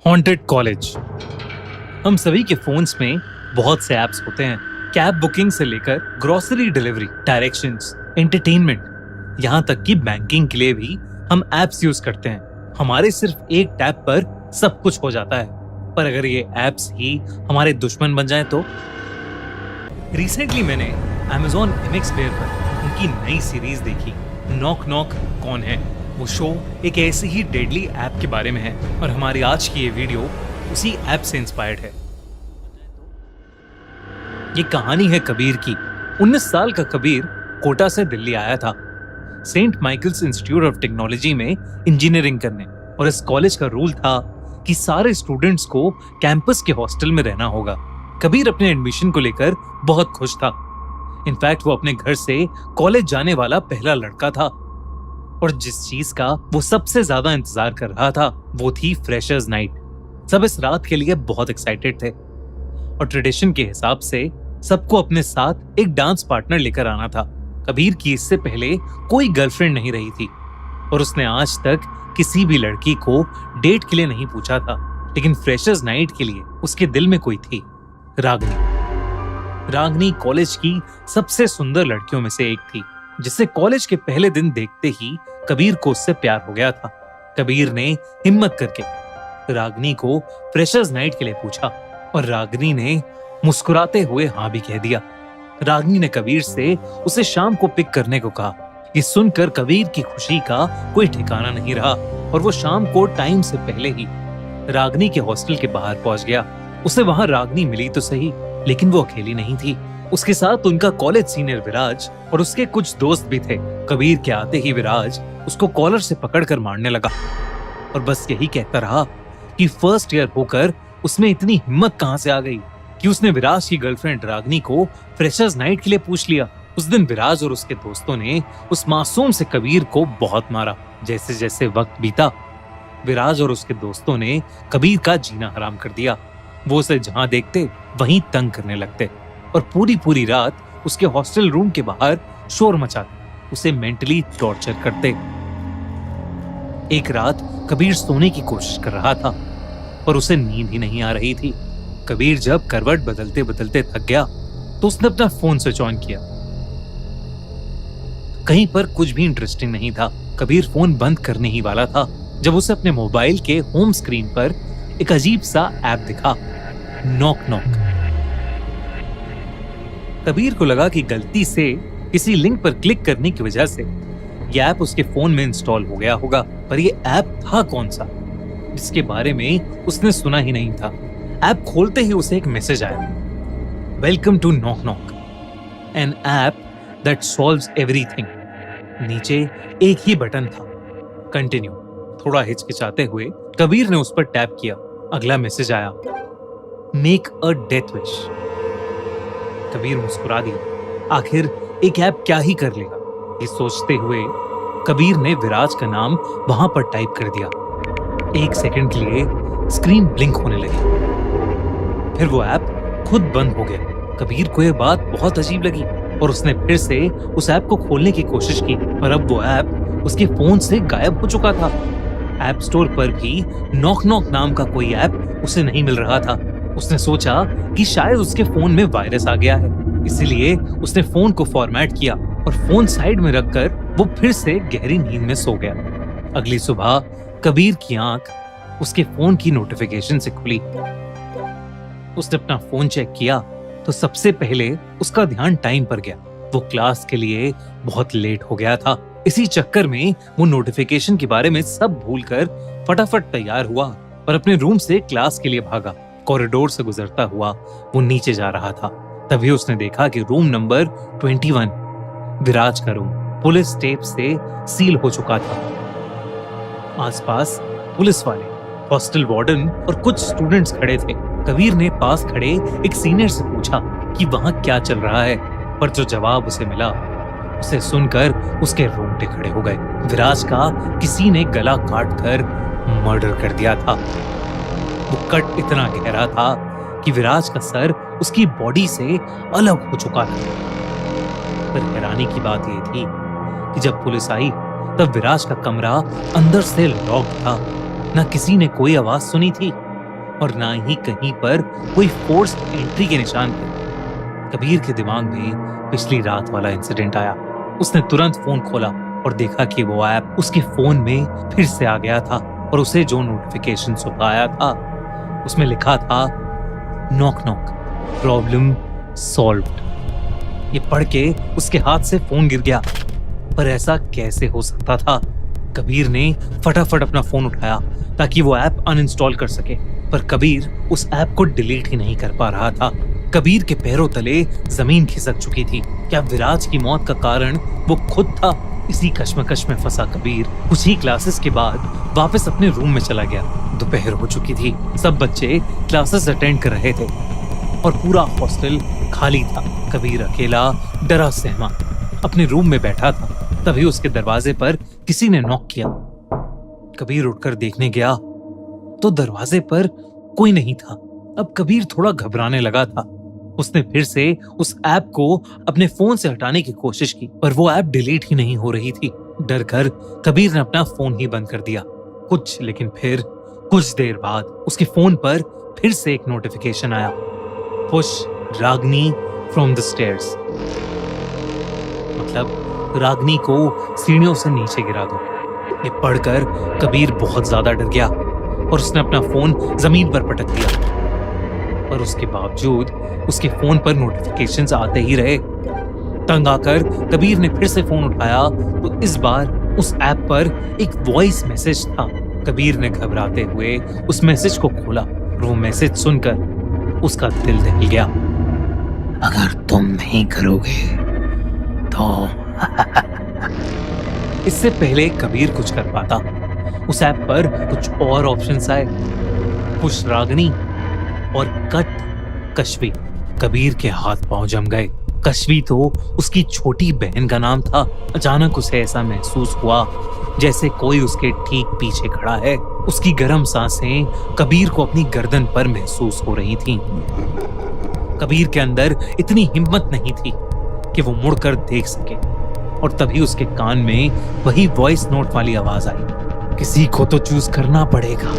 Haunted college. हम सभी के फोन्स में बहुत से ऐप्स होते हैं। कैब बुकिंग से लेकर ग्रोसरी डिलीवरी, डायरेक्शंस, एंटरटेनमेंट, यहाँ तक कि बैंकिंग के लिए भी हम ऐप्स यूज करते हैं। हमारे सिर्फ एक टैप पर सब कुछ हो जाता है। पर अगर ये ऐप्स ही हमारे दुश्मन बन जाएं तो? रिसेंटली मैंने Amazon MX Player पर उनकी नई सीरीज देखी, नॉक नॉक कौन है। वो शो एक ऐसी ही डेडली ऐप के बारे में है और हमारी आज की ये वीडियो उसी ऐप से इंस्पायर्ड है। ये कहानी है कबीर की। 19 साल का कबीर कोटा से दिल्ली आया था Saint Michael's Institute of Technology में इंजीनियरिंग करने, और इस कॉलेज का रूल था कि सारे स्टूडेंट्स को कैंपस के हॉस्टल में रहना होगा। कबीर अपने एडमिशन को लेकर बहुत खुश था। इनफैक्ट वो अपने घर से कॉलेज जाने वाला पहला लड़का था, और जिस चीज का वो सबसे ज्यादा इंतजार कर रहा था वो थी फ्रेशर्स नाइट। सब इस रात के लिए बहुत एक्साइटेड थे, और ट्रेडिशन के हिसाब से सबको अपने साथ एक डांस पार्टनर लेकर आना था। कबीर की इससे पहले कोई गर्लफ्रेंड नहीं रही थी, और उसने आज तक किसी भी लड़की को डेट के लिए नहीं पूछा था। लेकिन फ्रेशर्स नाइट के लिए उसके दिल में कोई थी, रागनी कॉलेज की सबसे सुंदर लड़कियों में से एक थी, जिसे कॉलेज के पहले दिन देखते ही कबीर को उससे प्यार हो गया था। कबीर ने हिम्मत करके रागनी को फ्रेशर्स नाइट के लिए पूछा, और रागनी ने मुस्कुराते हुए हाँ भी कह दिया। रागनी ने कबीर से उसे शाम को पिक करने को कहा। ये सुनकर कबीर की खुशी का कोई ठिकाना नहीं रहा, और वो शाम को टाइम से पहले ही रागनी के हॉस्टल के बाहर पहुंच गया। उसे वहां रागनी मिली तो सही, लेकिन वो अकेली नहीं थी। उसके साथ उनका कॉलेज सीनियर विराज और उसके कुछ दोस्त भी थे। कबीर के आते ही विराज उसको कॉलर से पकड़कर मारने लगा, और बस यही कहता रहा कि फर्स्ट ईयर होकर उसमें इतनी हिम्मत कहां से आ गई कि उसने विराज की गर्लफ्रेंड रागनी को फ्रेशर्स नाइट के लिए पूछ लिया। उस दिन विराज और उसके दोस्तों ने उस मासूम से कबीर को बहुत मारा। जैसे जैसे वक्त बीता, विराज और उसके दोस्तों ने कबीर का जीना हराम कर दिया। वो उसे जहां देखते वहीं तंग करने लगते, और पूरी रात उसके हॉस्टल रूम के बाहर शोर मचाते, उसे मेंटली टॉर्चर करते। एक रात कबीर सोने की कोशिश कर रहा था, पर उसे नींद ही नहीं आ रही थी। कबीर जब करवट बदलते बदलते थक गया तो उसने अपना फोन स्विच ऑन किया। कहीं पर कुछ भी इंटरेस्टिंग नहीं था। कबीर फोन बंद करने ही वाला था जब उसे अपने मोबाइल के होम स्क्रीन पर एक अजीब सा ऐप दिखा, नॉक नॉक। कबीर को लगा कि गलती से किसी लिंक पर क्लिक करने की वजह से यह ऐप उसके फोन में इंस्टॉल हो गया होगा। पर यह ऐप था कौन सा जिसके बारे में उसने सुना ही नहीं था। ऐप खोलते ही उसे एक मैसेज आया, welcome to Knock Knock, an app that solves everything. नीचे एक ही बटन था, कंटिन्यू। थोड़ा हिचकिचाते हुए कबीर ने उस पर टैप किया। अगला मैसेज आया, make a death wish. Kabir मुस्कुरा दिया। आखिर एक ऐप क्या ही कर लेगा, ये सोचते हुए कबीर ने विराज का नाम वहां पर टाइप कर दिया। एक सेकंड के लिए स्क्रीन ब्लिंक होने लगी, फिर वो ऐप खुद बंद हो गया। कबीर को यह बात बहुत अजीब लगी, और उसने फिर से उस ऐप को खोलने की कोशिश की, पर अब वो ऐप उसके फोन से गायब हो चुका था। ऐप स्टोर पर भी नॉक नॉक नाम का कोई ऐप उसे नहीं मिल रहा था। उसने सोचा कि शायद उसके फोन में वायरस आ गया है, इसीलिए उसने फोन को फॉर्मेट किया और फोन साइड में रखकर वो फिर से गहरी नींद में सो गया। अगली सुबह कबीर की आंख उसके फोन की नोटिफिकेशन से खुली। उसने अपना फोन चेक किया तो सबसे पहले उसका ध्यान टाइम पर गया। वो क्लास के लिए बहुत लेट हो गया था। इसी चक्कर में वो नोटिफिकेशन के बारे में सब भूलकर फटाफट तैयार हुआ और अपने रूम से क्लास के लिए भागा। कॉरिडोर से गुजरता हुआ वो नीचे जा रहा था। तभी उसने देखा कि रूम नंबर 21, विराज का रूम, पुलिस टेप से सील हो चुका था। आसपास पुलिस वाले, हॉस्टल वार्डन और कुछ स्टूडेंट्स खड़े थे। कबीर ने पास खड़े एक सीनियर से पूछा कि वहां क्या चल रहा है, पर जो जवाब उसे मिला उसे सुनकर उसके रोंगटे खड़े हो गए। विराज का किसी ने गला काट कर मर्डर कर दिया था। वो कट इतना गहरा था कि विराज का सर उसकी बॉडी से अलग हो चुका था। पर हैरानी की बात यह थी कि जब पुलिस आई तब विराज का कमरा अंदर से लॉक था। न किसी ने कोई आवाज सुनी थी और ना ही कहीं पर कोई फोर्स्ड एंट्री के निशान थे। कबीर के दिमाग में पिछली रात वाला इंसिडेंट आया। उसने तुरंत फोन खोला और देखा कि वो ऐप उसके फोन में फिर से आ गया था और उसे जो नोटिफिकेशन सुबह आया था उसमें लिखा था नॉक नॉक, प्रॉब्लम सॉल्व्ड। ये पढ़ के उसके हाथ से फोन गिर गया। पर ऐसा कैसे हो सकता था? कबीर ने फटाफट अपना फोन उठाया ताकि वो ऐप अनइंस्टॉल कर सके, पर कबीर उस ऐप को डिलीट ही नहीं कर पा रहा था। कबीर के पैरों तले जमीन खिसक चुकी थी। क्या विराज की मौत का कारण वो खुद था? इसी कश्मकश में फंसा कबीर कुछ ही क्लासेस के बाद वापस अपने रूम में चला गया। दोपहर हो चुकी थी। सब बच्चे क्लासेस अटेंड कर रहे थे और पूरा हॉस्टल खाली था। कबीर अकेला डरा सहमा अपने रूम में बैठा था। तभी उसके दरवाजे पर किसी ने नॉक किया। कबीर उठकर देखने गया तो दरवाजे पर कोई नहीं था। अब कबीर थोड़ा घबराने लगा था। उसने फिर से उस ऐप को अपने फोन से हटाने की कोशिश की, पर वो ऐप डिलीट ही नहीं हो रही थी। डर कर कबीर ने अपना फोन ही बंद कर दिया। लेकिन फिर कुछ देर बाद उसके फोन पर फिर से एक नोटिफिकेशन आया, push Ragini from the stairs. मतलब रागनी को सीढ़ियों से नीचे गिरा दो। ये पढ़कर कबीर बहुत ज्यादा डर गया और उसने अपना फोन जमीन पर पटक दिया। पर उसके बावजूद उसके फोन पर नोटिफिकेशंस आते ही रहे। तंग आकर कबीर ने फिर से फोन उठाया तो इस बार उस ऐप पर एक वॉइस मैसेज था। कबीर ने घबराते हुए उस मैसेज को खोला और वो मैसेज सुनकर उसका दिल दहल गया। अगर तुम नहीं करोगे तो इससे पहले कबीर कुछ कर पाता, उस ऐप पर कुछ और ऑप्शंस आए, पुश रागनी और कट कश्वी। कबीर के हाथ पांव जम गए। कश्वी तो उसकी छोटी बहन का नाम था। अचानक उसे ऐसा महसूस हुआ जैसे कोई उसके ठीक पीछे खड़ा है। उसकी गर्म सांसें कबीर को अपनी गर्दन पर महसूस हो रही थीं। कबीर के अंदर इतनी हिम्मत नहीं थी कि वो मुड़कर देख सके और तभी उसके कान में वही वॉइस नोट वाली आवाज आई, किसी को तो चूज करना पड़ेगा।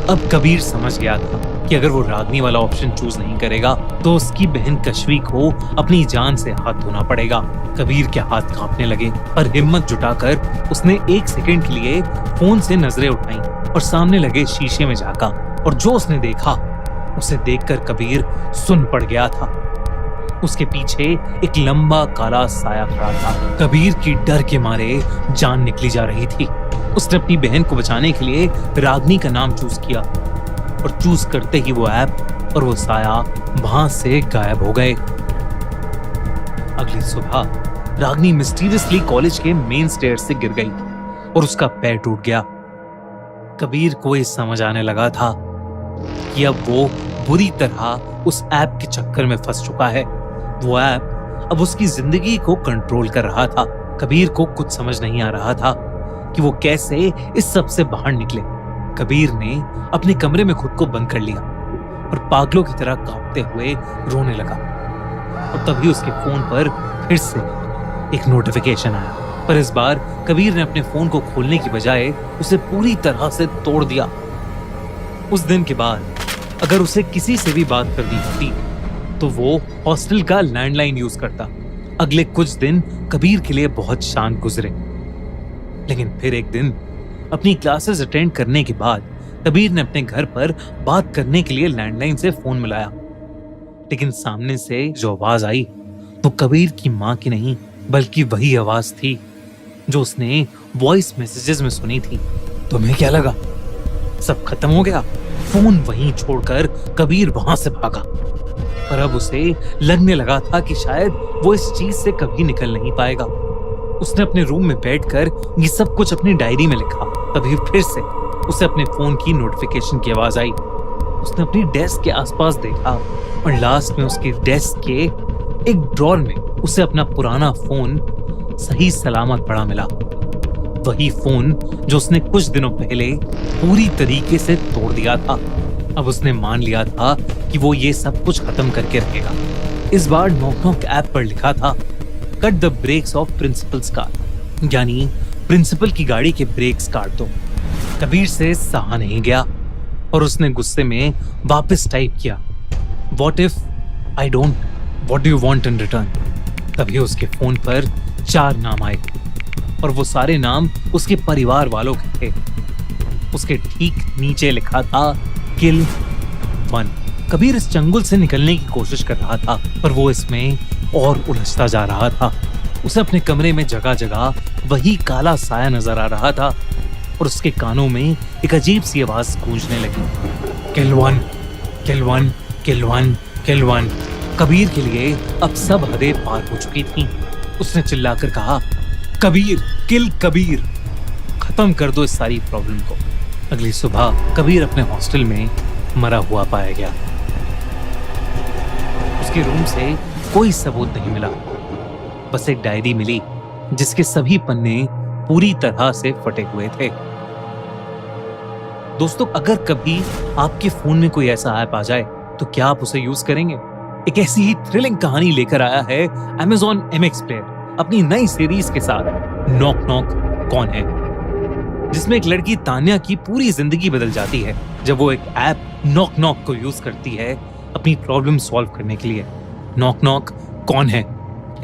अब कबीर समझ गया था कि अगर वो रागनी वाला ऑप्शन चूज नहीं करेगा तो उसकी बहन कश्वी को अपनी जान से हाथ धोना पड़ेगा। कबीर के हाथ कांपने लगे, पर हिम्मत जुटाकर उसने एक सेकंड के लिए फोन से नजरें उठाई और सामने लगे शीशे में झांका। और जो उसने देखा उसे देखकर कबीर सुन पड़ गया था। उसके पीछे एक लंबा काला साया खड़ा था। कबीर की डर के मारे जान निकली जा रही थी। उसने अपनी बहन को बचाने के लिए रागनी का नाम चूज किया और चूज करते ही वो ऐप और वो साया वहां से गायब हो गए। अगली सुबह रागनी मिस्टीरियसली कॉलेज के मेन स्टेयर से गिर गई और उसका पैर टूट गया। कबीर को ये समझ आने लगा था कि अब वो बुरी तरह उस ऐप के चक्कर में फंस चुका है। वो ऐप अब उसकी जिंदगी को कंट्रोल कर रहा था। कबीर को कुछ समझ नहीं आ रहा था कि वो कैसे इस सब से बाहर निकले। कबीर ने अपने कमरे में खुद को बंद कर लिया और पागलों की तरह कांपते हुए रोने लगा। और तभी उसके फोन पर फिर से एक नोटिफिकेशन आया, पर इस बार कबीर ने अपने फोन को खोलने की बजाय उसे पूरी तरह से तोड़ दिया। उस दिन के बाद अगर उसे किसी से भी बात करनी होती तो वो हॉस्टल का लैंडलाइन यूज करता। अगले कुछ दिन कबीर के लिए बहुत शांत गुजरे, लेकिन फिर एक दिन अपनी क्लासेस अटेंड करने के बाद कबीर ने अपने घर पर बात करने के लिए लैंडलाइन से फोन मिलाया। लेकिन सामने से जो आवाज आई वो कबीर की माँ की नहीं बल्कि वही आवाज थी जो उसने वॉइस मैसेजेस में सुनी थी। तुम्हें क्या लगा सब खत्म हो गया? फोन वहीं छोड़कर कबीर वहां से भागा, पर अब उसे लगने लगा था कि शायद वो इस चीज से कभी निकल नहीं पाएगा। उसने अपने रूम में बैठकर ये सब कुछ अपनी डायरी में लिखा। तभी फिर से उसे अपने फोन की नोटिफिकेशन की आवाज आई। उसने अपनी डेस्क के आसपास देखा और लास्ट में उसके डेस्क के एक ड्रॉर में उसे अपना पुराना फोन सही सलामत पड़ा मिला। वही फोन जो उसने कुछ दिनों पहले पूरी तरीके से तोड़ दिया था। अब उसने मान लिया था कि वो ये सब कुछ खत्म करके रखेगा। इस बार नॉक नॉक ऐप पर लिखा था cut the brakes of principal's car, यानी प्रिंसिपल की गाड़ी के ब्रेक्स काट दो। कबीर से सहा नहीं गया। और उसने गुस्से में वापस टाइप किया, What if I don't? What do you want in return? तभी उसके फोन पर 4 नाम आए और वो सारे नाम उसके परिवार वालों के थे। उसके ठीक नीचे लिखा था किल 1। कबीर इस चंगुल से निकलने की कोशिश कर रहा था, पर वो इसमें और उलझता जा रहा था। उसे अपने कमरे में जगह जगह वही काला साया नजर आ रहा था और उसके कानों में एक अजीब सी आवाज गूंजने लगी, किल 1, किल 1, किल 1, किल 1। कबीर के लिए अब सब हदें पार हो चुकी थीं। उसने चिल्लाकर कहा, कबीर, किल कबीर, खत्म कर दो इस सारी प्रॉब्लम को। अगली सुबह कबीर अपने हॉस्टल में मरा हुआ पाया गया। उसके रूम से कोई सबूत नहीं मिला, बस एक डायरी मिली जिसके सभी पन्ने पूरी तरह से फटे हुए थे। दोस्तों, अगर कभी आपके फोन में कोई ऐसा ऐप आ जाए तो क्या आप उसे यूज करेंगे? एक ऐसी ही थ्रिलिंग कहानी लेकर आया है Amazon MX प्लेयर अपनी नई सीरीज के साथ, नॉक नॉक कौन है, जिसमें एक लड़की तान्या की पूरी जिंदगी बदल जाती है जब वो एक ऐप नॉक नॉक को यूज करती है अपनी प्रॉब्लम सॉल्व करने के लिए। नॉक नॉक कौन है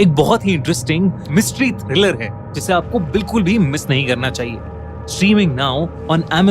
एक बहुत ही इंटरेस्टिंग मिस्ट्री थ्रिलर है जिसे आपको बिल्कुल भी मिस नहीं करना चाहिए। Streaming now on Amazon